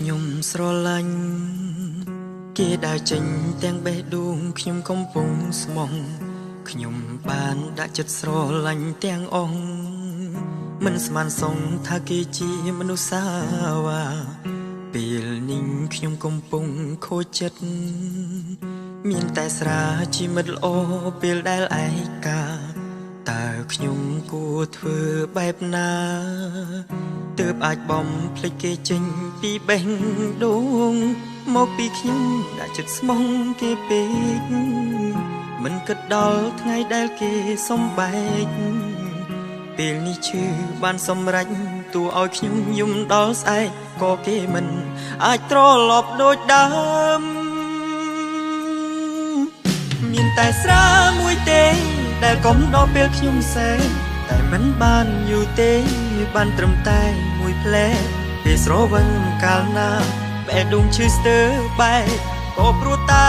ខ្ញុំស្រឡាញ់គេដើរចេញទាំងបេះដូងខ្ញុំកំពុងស្មងខ្ញុំបានដាក់ចិត្តស្រឡាញ់ទាំងអស់មិនស្មានសងថាគេជាមនុស្សសាវាពេលនេះខ្ញុំកំពុងខូចចិត្តមានតែស្រាជាមិត្តល្អពេលដែលឯកាតើខ្ញុំគួរធ្វើបែបណាទើបអាចបំភ្លេចគេចេញពីបេះដូងមកពីខ្ញុំដាក់ចិត្តស្មងគេពេកមិនគិតដល់ថ្ងៃដែលគេសំបែកពេលនេះឈឺបានសម្រេចទោះឲ្យខ្ញុំយំដល់ស្អែកក៏គេមិនអាចត្រឡប់ដូចដើមមានតែស្រាមួយទេដែលកំដរពេលខ្ញុំសេតែមិនបានយូរទេបានត្រឹមតែមួយផ្លែពេលស្រវឹងកាលណាបេះដូងឈឺស្ទើរបែកក៏ព្រោះតែ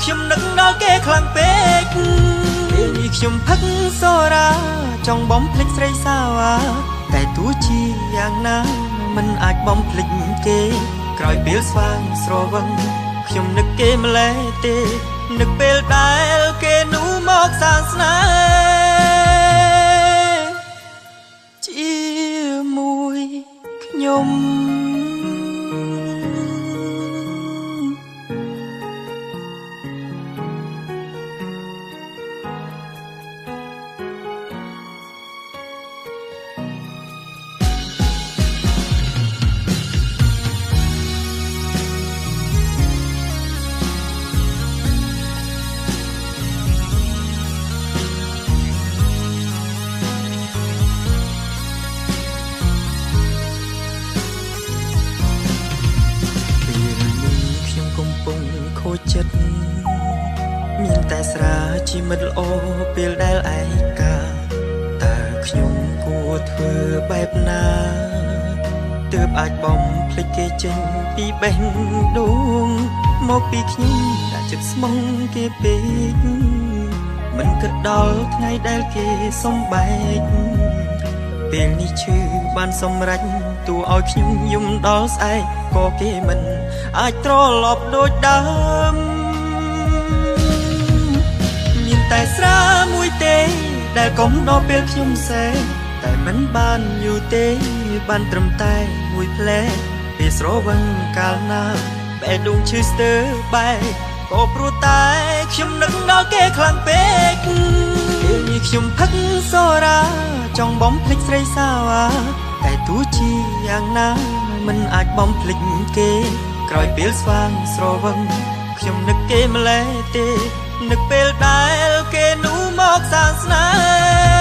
ខ្ញុំនឹកដល់គេខ្លាំងពេកពេលនេះខ្ញុំផឹកសូរ៉ាចង់បំភ្លេចស្រីសាវាតែទោះជាយ៉ាងណាមិនអាចបំភ្លេចគេក្រោយពេលស្វាងស្រវឹងខ្ញុំនឹកគេម្លេះទេនឹកពេលដែលគេនោះមកសាងស្នេហ៍ជាមួយខ្ញុំខូចចិត្តមានតែស្រាជាមិត្តល្អពេលដែលឯកាតើខ្ញុំគួរធ្វើបែបណាទើបអាចបំភ្លេចគេចេញពីបេះដូងមកពីខ្ញុំដាក់ចិត្តស្មងគេពេកមិនគិតដល់ថ្ងៃដែលគេសំបែកពេលនេះឈឺបានសម្រេចទោះឲ្យខ្ញុំយំដល់ស្អែកក៏គេមិនអាចត្រឡប់ដូចដើមមានតែស្រាមួយទេដែលកំដរពេលខ្ញុំសេតែមិនបានយូរទេបានត្រឹមតែមួយផ្លែពេលស្រវឹងកាលណាបេះដូងឈឺស្ទើរបែកក៏ព្រោះតែខ្ញុំនឹកដល់គេខ្លាំងពេកពេលនេះខ្ញុំផឹកសូរ៉ាចង់បំភ្លេចស្រីសាវាតែទោះជាយ៉ាងណាមិនអាចបំភ្លេចគេក្រោយពេលស្វាងស្រវឹងខ្ញុំនឹកគេម្លេះទេនឹកពេលដែលគេនោះមកសាងស្នេហ៍